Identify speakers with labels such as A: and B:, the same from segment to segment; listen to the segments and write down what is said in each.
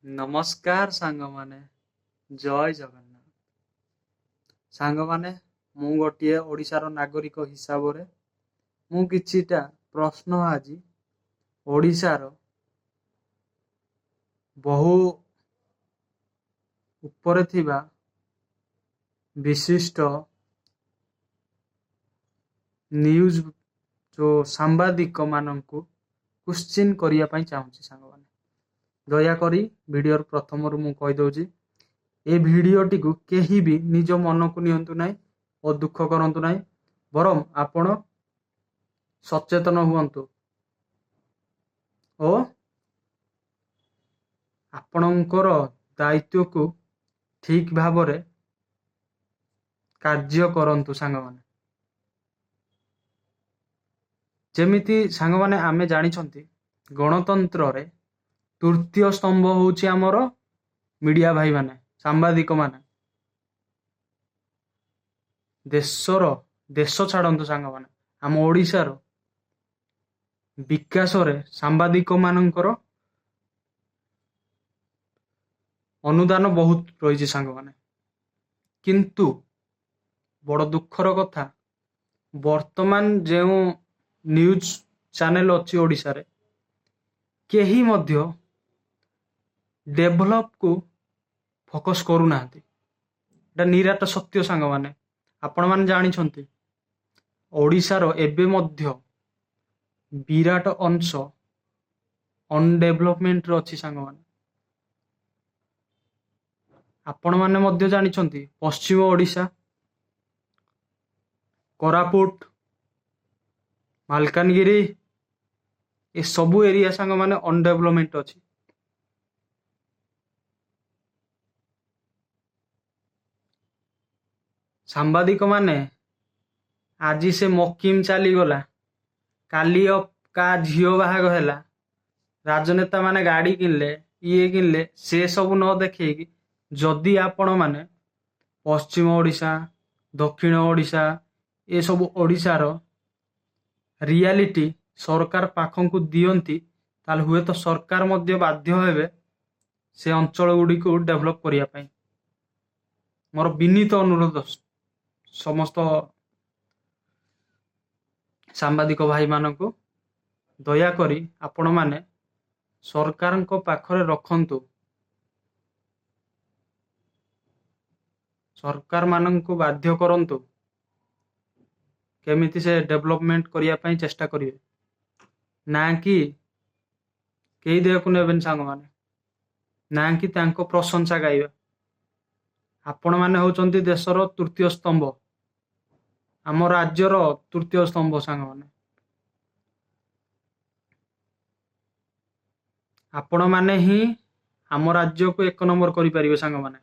A: ନମସ୍କାର ସାଙ୍ଗମାନେ, ଜୟ ଜଗନ୍ନାଥ। ସାଙ୍ଗମାନେ, ମୁଁ ଗୋଟିଏ ଓଡ଼ିଶାର ନାଗରିକ ହିସାବରେ ମୁଁ କିଛିଟା ପ୍ରଶ୍ନ ଆଜି ଓଡ଼ିଶାର ବହୁ ଉପରେ ଥିବା ବିଶିଷ୍ଟ ନ୍ୟୁଜ୍ ସାମ୍ବାଦିକ ମାନଙ୍କୁ କ୍ୱେଶ୍ଚିନ୍ କରିବା ପାଇଁ ଚାହୁଁଛି। ସାଙ୍ଗମାନେ, ଦୟାକରି ଭିଡ଼ିଓର ପ୍ରଥମରୁ ମୁଁ କହିଦେଉଛି, ଏ ଭିଡ଼ିଓଟିକୁ କେହି ବି ନିଜ ମନକୁ ନିଅନ୍ତୁ ନାହିଁ ଓ ଦୁଃଖ କରନ୍ତୁ ନାହିଁ, ବରଂ ଆପଣ ସଚେତନ ହୁଅନ୍ତୁ ଓ ଆପଣଙ୍କର ଦାୟିତ୍ୱକୁ ଠିକ୍ ଭାବରେ କାର୍ଯ୍ୟ କରନ୍ତୁ। ସାଙ୍ଗମାନେ, ଯେମିତି ସାଙ୍ଗମାନେ ଆମେ ଜାଣିଛନ୍ତି, ଗଣତନ୍ତ୍ରରେ ତୃତୀୟ ସ୍ତମ୍ଭ ହେଉଛି ଆମର ମିଡ଼ିଆ ଭାଇମାନେ, ସାମ୍ବାଦିକମାନେ। ଦେଶ ଛାଡ଼ନ୍ତୁ ସାଙ୍ଗମାନେ, ଆମ ଓଡ଼ିଶାର ବିକାଶରେ ସାମ୍ବାଦିକ ମାନଙ୍କର ଅନୁଦାନ ବହୁତ ରହିଛି ସାଙ୍ଗମାନେ। କିନ୍ତୁ ବଡ଼ ଦୁଃଖର କଥା, ବର୍ତ୍ତମାନ ଯେଉଁ ନ୍ୟୁଜ୍ ଚ୍ୟାନେଲ ଅଛି ଓଡ଼ିଶାରେ, କେହି ମଧ୍ୟ ଡେଭଲପକୁ ଫୋକସ୍ କରୁନାହାନ୍ତି। ଏଟା ନିରାଟ ସତ୍ୟ ସାଙ୍ଗମାନେ। ଆପଣମାନେ ଜାଣିଛନ୍ତି, ଓଡ଼ିଶାର ଏବେ ମଧ୍ୟ ବିରାଟ ଅଂଶ ଅନଡେଭଲପମେଣ୍ଟରେ ଅଛି ସାଙ୍ଗମାନେ। ଆପଣମାନେ ମଧ୍ୟ ଜାଣିଛନ୍ତି, ପଶ୍ଚିମ ଓଡ଼ିଶା, କୋରାପୁଟ, ମାଲକାନଗିରି ଏସବୁ ଏରିଆ ସାଙ୍ଗମାନେ ଅନଡେଭଲପମେଣ୍ଟ ଅଛି। ସାମ୍ବାଦିକ ମାନେ ଆଜି ସେ ମକିମ ଚାଲିଗଲା, କାଲି କା ଝିଅ ବାହାଘର ହେଲା, ରାଜନେତା ମାନେ ଗାଡ଼ି କିଣିଲେ, ଇଏ କିଣିଲେ, ସେ ସବୁ ନ ଦେଖେଇକି ଯଦି ଆପଣ ମାନେ ପଶ୍ଚିମ ଓଡ଼ିଶା, ଦକ୍ଷିଣ ଓଡ଼ିଶା ଏସବୁ ଓଡ଼ିଶାର ରିଆଲିଟି ସରକାର ପାଖକୁ ଦିଅନ୍ତି, ତାହେଲେ ହୁଏତ ସରକାର ମଧ୍ୟ ବାଧ୍ୟ ହେବେ ସେ ଅଞ୍ଚଳ ଗୁଡ଼ିକୁ ଡେଭଲପ କରିବା ପାଇଁ। ମୋର ବିନୀତ ଅନୁରୋଧ ସମସ୍ତ ସାମ୍ବାଦିକ ଭାଇମାନଙ୍କୁ, ଦୟାକରି ଆପଣମାନେ ସରକାରଙ୍କ ପାଖରେ ରଖନ୍ତୁ, ସରକାର ମାନଙ୍କୁ ବାଧ୍ୟ କରନ୍ତୁ କେମିତି ସେ ଡେଭଲପମେଣ୍ଟ କରିବା ପାଇଁ ଚେଷ୍ଟା କରିବେ, ନା କି କେହି ଦେହକୁ ନେବେନି ସାଙ୍ଗମାନେ, ନା କି ତାଙ୍କ ପ୍ରଶଂସା ଗାଇବା। ଆପଣମାନେ ହେଉଛନ୍ତି ଦେଶର ତୃତୀୟ ସ୍ତମ୍ଭ, ଆମ ରାଜ୍ୟର ତୃତୀୟ ସ୍ତମ୍ଭ ସାଙ୍ଗମାନେ। ଆପଣମାନେ ହିଁ ଆମ ରାଜ୍ୟକୁ 1 ନମ୍ବର କରିପାରିବେ ସାଙ୍ଗମାନେ।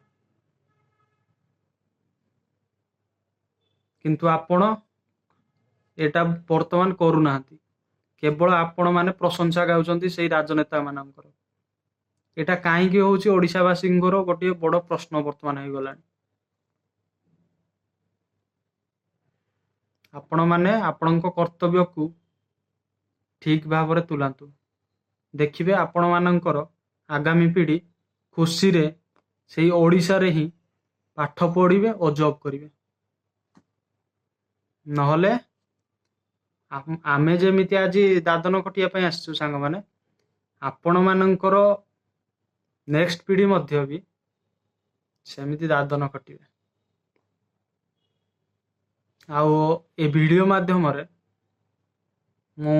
A: କିନ୍ତୁ ଆପଣ ଏଟା ବର୍ତ୍ତମାନ କରୁନାହାନ୍ତି, କେବଳ ଆପଣମାନେ ପ୍ରଶଂସା ଗାଉଛନ୍ତି ସେଇ ରାଜନେତା ମାନଙ୍କର। ଏଟା କାହିଁକି ହେଉଛି ଓଡ଼ିଶାବାସୀଙ୍କର ଗୋଟିଏ ବଡ଼ ପ୍ରଶ୍ନ ବର୍ତ୍ତମାନ ହେଇଗଲାଣି। ଆପଣମାନେ ଆପଣଙ୍କ କର୍ତ୍ତବ୍ୟକୁ ଠିକ୍ ଭାବରେ ତୁଲାନ୍ତୁ, ଦେଖିବେ ଆପଣମାନଙ୍କର ଆଗାମୀ ପିଢ଼ି ଖୁସିରେ ସେଇ ଓଡ଼ିଶାରେ ହିଁ ପାଠ ପଢ଼ିବେ ଓ ଜବ୍ କରିବେ। ନହେଲେ ଆମେ ଯେମିତି ଆଜି ଦାଦନ ଖଟିବା ପାଇଁ ଆସିଛୁ ସାଙ୍ଗମାନେ, ଆପଣମାନଙ୍କର ନେକ୍ସଟ ପିଢ଼ି ମଧ୍ୟ ବି ସେମିତି ଦାଦନ ଖଟିବେ। ଆଉ ଏ ଭିଡ଼ିଓ ମାଧ୍ୟମରେ ମୁଁ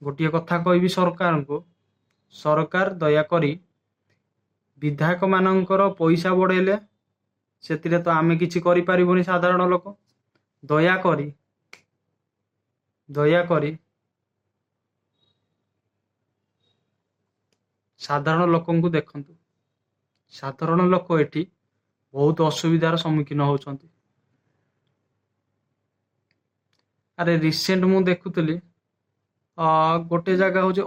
A: ଗୋଟିଏ କଥା କହିବି ସରକାରଙ୍କୁ, ସରକାର ଦୟାକରି ବିଧାୟକ ମାନଙ୍କର ପଇସା ବଢ଼େଇଲେ ସେଥିରେ ତ ଆମେ କିଛି କରିପାରିବୁନି ସାଧାରଣ ଲୋକ, ଦୟାକରି ସାଧାରଣ ଲୋକଙ୍କୁ ଦେଖନ୍ତୁ। ସାଧାରଣ ଲୋକ ଏଠି ବହୁତ ଅସୁବିଧାର ସମ୍ମୁଖୀନ ହେଉଛନ୍ତି। ଆରେ ରିସେଣ୍ଟ ମୁଁ ଦେଖୁଥିଲି, ଗୋଟେ ଜାଗା ହେଉଛି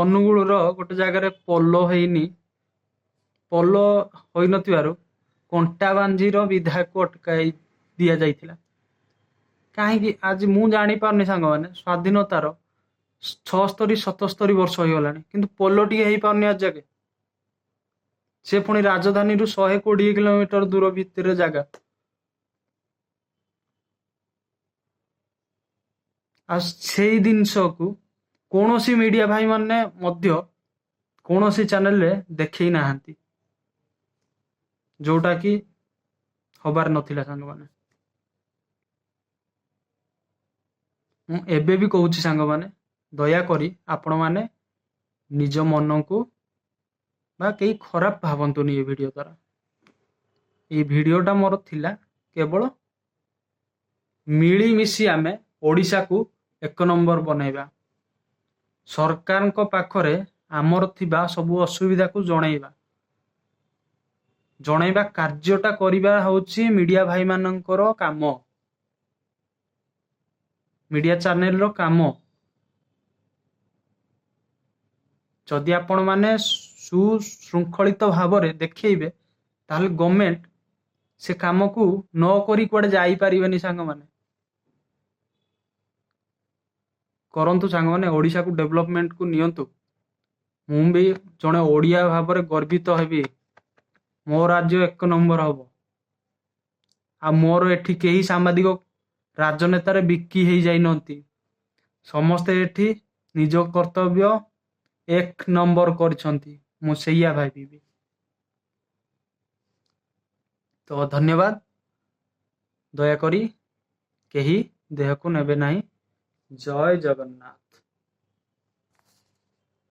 A: ଅନୁଗୁଳର ଗୋଟେ ଜାଗାରେ ପୋଲ ହୋଇନଥିବାରୁ କଣ୍ଟାବାଞ୍ଜିର ବିଧାୟକ ଅଟକାଇ ଦିଆଯାଇଥିଲା। କାହିଁକି ଆଜି ମୁଁ ଜାଣିପାରୁନି ସାଙ୍ଗମାନେ, ସ୍ୱାଧୀନତାର 76-77 ବର୍ଷ ହେଇଗଲାଣି, କିନ୍ତୁ ପୋଲ ଟିକେ ହେଇପାରୁନି ଆଜି ଯାକେ। ସେ ପୁଣି ରାଜଧାନୀରୁ 120 କିଲୋମିଟର ଦୂର ଭିତରେ ଜାଗା। ଆଉ ସେଇ ଜିନିଷକୁ କୌଣସି ମିଡିଆ ଭାଇ ମାନେ ମଧ୍ୟ କୌଣସି ଚ୍ୟାନେଲରେ ଦେଖେଇ ନାହାନ୍ତି, ଯୋଉଟା କି ହବାର ନଥିଲା ସାଙ୍ଗମାନେ। ମୁଁ ଏବେ ବି କହୁଛି ସାଙ୍ଗମାନେ, ଦୟାକରି ଆପଣମାନେ ନିଜ ମନକୁ ବା କେହି ଖରାପ ଭାବନ୍ତୁନି ଏ ଭିଡିଓ ଦ୍ୱାରା। ଏଇ ଭିଡିଓଟା ମୋର ଥିଲା କେବଳ ମିଳିମିଶି ଆମେ ଓଡ଼ିଶାକୁ 1 ନମ୍ବର ବନେଇବା, ସରକାରଙ୍କ ପାଖରେ ଆମର ଥିବା ସବୁ ଅସୁବିଧାକୁ ଜଣେଇବା କାର୍ଯ୍ୟଟା କରିବା ହେଉଛି ମିଡିଆ ଭାଇମାନଙ୍କର କାମ, ମିଡିଆ ଚ୍ୟାନେଲର କାମ। ଯଦି ଆପଣମାନେ ସୁଶୃଙ୍ଖଳିତ ଭାବରେ ଦେଖେଇବେ, ତାହେଲେ ଗଭର୍ଣ୍ଣମେଣ୍ଟ ସେ କାମକୁ ନ କରି କୁଆଡେ ଯାଇପାରିବେନି ସାଙ୍ଗମାନେ। କରନ୍ତୁ ସାଙ୍ଗମାନେ, ଓଡ଼ିଶାକୁ ଡେଭଲପମେଣ୍ଟକୁ ନିଅନ୍ତୁ। ମୁଁ ବି ଜଣେ ଓଡ଼ିଆ ଭାବରେ ଗର୍ବିତ ହେବି, ମୋ ରାଜ୍ୟ 1 ନମ୍ବର ହବ। ଆଉ ମୋର ଏଠି କେହି ସାମ୍ବାଦିକ ରାଜନେତାରେ ବିକି ହେଇଯାଇନାହାନ୍ତି, ସମସ୍ତେ ଏଠି ନିଜ କର୍ତ୍ତବ୍ୟ 1 ନମ୍ବର କରିଛନ୍ତି, ମୁଁ ସେଇଆ ଭାବିବି। ତ ଧନ୍ୟବାଦ, ଦୟାକରି କେହି ଦେହକୁ ନେବେ ନାହିଁ। ଜୟ ଜଗନ୍ନାଥ।